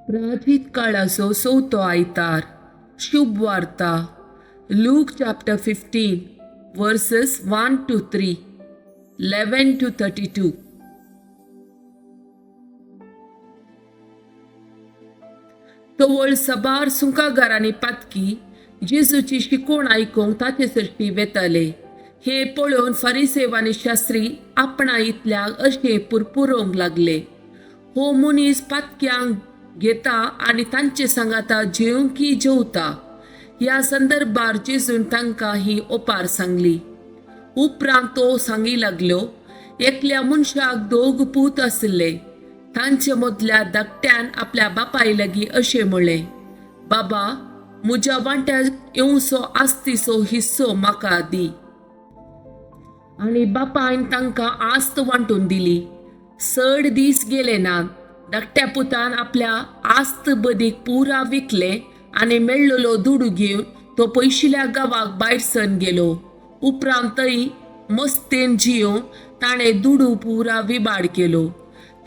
प्राचीन काळाचो चवथो आयतार. शुभ वार्ता. Look chapter 15 verses 1 to 3, 11 to 32. तवळ सबार सुंकागारांनी पातकी जेजूची शिकोवण आयकूंक ताचे सर्ती वेताले. हे पळोवन फरिसेव आनी शास्त्री आपणा इतल्याक अशें पुरपुरोवंक लागले. हो मनीस पातक्यांक घेता आनी तांचे सांगाता जेवंकी जेवता. ह्या संदर्भार जेजून तांकां ही ओपार सांगली. उपरांत तो सांगी लागलो, एकल्या मनशाक 2 पूत आसले. तांचे मदल्या धाकट्यान आपल्या बापाय लागीं अशें म्हणलें, बाबा, म्हज्या वांट्याक येवचो आस्तीचो हिस्सो म्हाका दी. आनी बापायन तांकां आस्त वांटून दिली. 6 दीस गेले नात. धाकट्या पुतान आपल्या आस्त बदीक पुरा विकले आनी मेळ्ळलो दुडू घेवन तो पयशिल्ल्या गांवाक भायर सरून गेलो. उपरांत थंय मस्तेन जियोन ताणें दुडू पुरा विबाड केलो.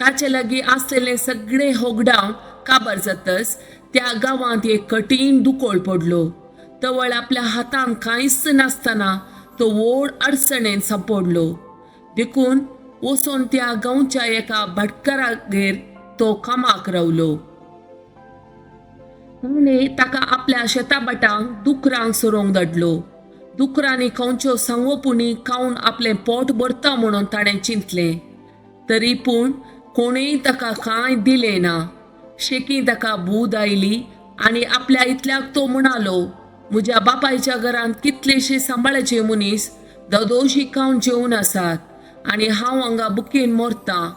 ताचे लागीं आसलेले सगळे होगडावन काबार जातच त्या गांवांत एक कठीण दुकोळ पडलो. तवळ आपल्या हातान कांयच नासतना तो व्हड अडचणेन सांपडलो. देखून वचून त्या गांवच्या एका भाटकारागेर तो कामाक रावलो. ताणें ताका आपल्या शेताबाटांक दुकरांक सोरोंक धाडलो. दुकरांनी खंयच्यो सांगोपुणी खावन आपलें पोट भरता म्हणून ताणें चिंतलें. तरी पूण कोणेय ताका कांय दिलें ना. शेकी ताका भूद आयली आनी आपल्या इतल्याक तो म्हणालो, म्हज्या बापायच्या घरांत कितलेशे सांबाळाचे मनीस दोदोशी खावन जेवन आसात आनी हांव हांगा बुकेन मरतां.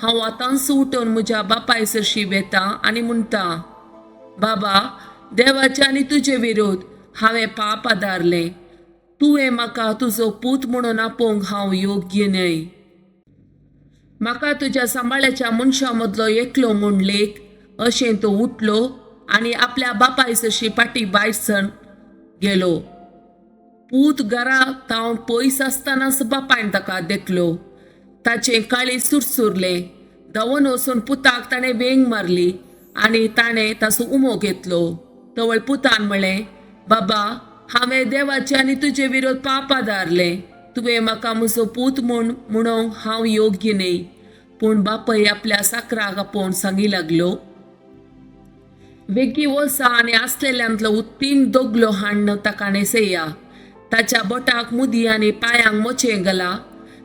हांव आतांच उठून म्हज्या बापाय सरशी वेता आनी म्हणटा, बाबा, देवाचे आनी तुजे विरोध हांवें पाप आदारलें. तुवें म्हाका तुजो पूत म्हणून आपोवंक हांव योग्य न्हय. म्हाका तुज्या सांबाळ्याच्या मनशा मदलो एकलो म्हूण लेख. अशें तो उठलो आनी आपल्या बापाय सरशी पाटी भायर सरून गेलो. पूत घरा तावन पयस आसतनाच बापायन ताका देखलो. ताचें काळीज सुरसुरलें. धांवन वचून पुताक ताणें वेंग मारली आनी ताणें ताचो उमो घेतलो. तवळ पुतान म्हणलें, बाबा, हांवें देवाचे आनी तुजे विरोध पाप आदारलें. तुवें म्हाका म्हजो पूत म्हणूंक हांव योग्य न्हय. पूण बापाय आपल्या साकराक आपोवन सांगी लागलो, वेगी वचा आनी आसलेल्यांतलो उत्तीन दोगलो हाडून ताका न्हेसया. ताच्या बोटाक मुदी आनी पांयांक मोचे घाला.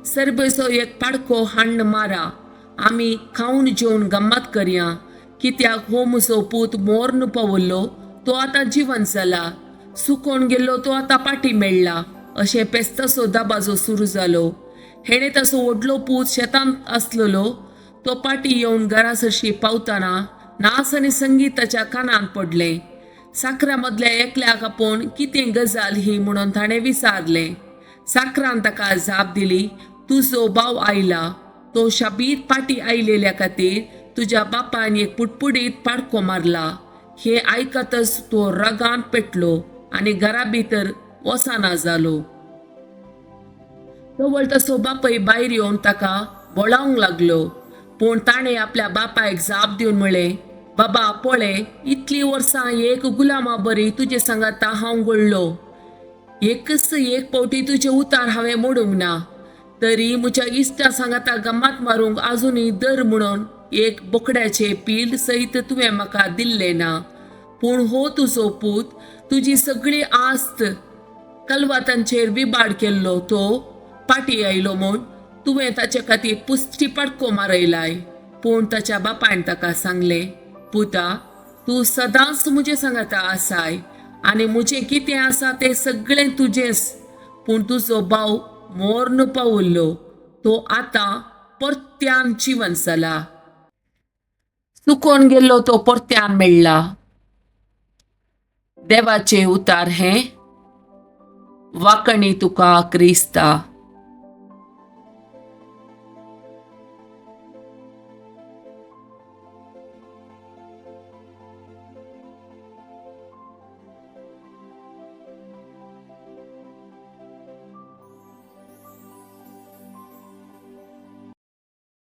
सरबेचो एक पाडको हाडून मारा. आमी खावन जेवन गम्मत करया. कित्याक हो म्हजो पूत मोर्न पावल्लो तो आतां जिवंत जाला. सुकोवन गेल्लो तो आतां पाटी मेळ्ळा. अशें पेस्ताचो दाबाजो सुरू जालो. हेणें ताचो व्हडलो पूत शेतांत आसलेलो तो पाटी येवन घरा सरशी पावतना नाच आनी संगीत ताच्या कानांत पडलें. साकरा मदल्या एकल्याक आपोवन कितें गजाल ही म्हणून ताणें विचारलें. साकरान ताका जाप दिली, तुजो भाव आयला. तो शाबीत पाटी आयलेल्या खातीर तुज्या बापायन एक पुटपुडीत पाडको मारला. हे आयकतच तो रागान पेटलो आनी घरा भितर वचना जालो. तवळ ताचो बापाय भायर येवन ताका बोलावंक लागलो. पूण ताणें आपल्या बापायक जाप दिवन म्हणलें, बाबा, पळय, इतलीं वर्सां एक गुलामा बरी तुजे सांगाता हांव घडलो. एकच एक पावटी तुजे उतार हांवें मोडूंक ना. तरी म्हज्या इश्टा सांगाता गम्मत मारूंक आजुनूय दर म्हणून एक बोकड्याचे पील सयत तुवें म्हाका दिल्लें ना. पूण हो तुजो पूत तुजी सगळी आस्त कलवातांचेर विबाड केल्लो तो पाटी आयलो म्हूण तुवें ताचे खातीर पुश्टी पाडको मारयलाय. पूण ताच्या बापायन ताका सांगलें, पुता, तूं सदांच म्हजे सांगाता आसाय आनी म्हजें कितें आसा तें सगळें तुजेंच. पूण तुजो भाव मोर्न पावल्लो तो आतां परत्यान जिवंत जाला. सुकोवन गेल्लो तो परत्यान मेळ्ळा. देवाचें उतार हें. वाकणी तुका क्रिस्ता.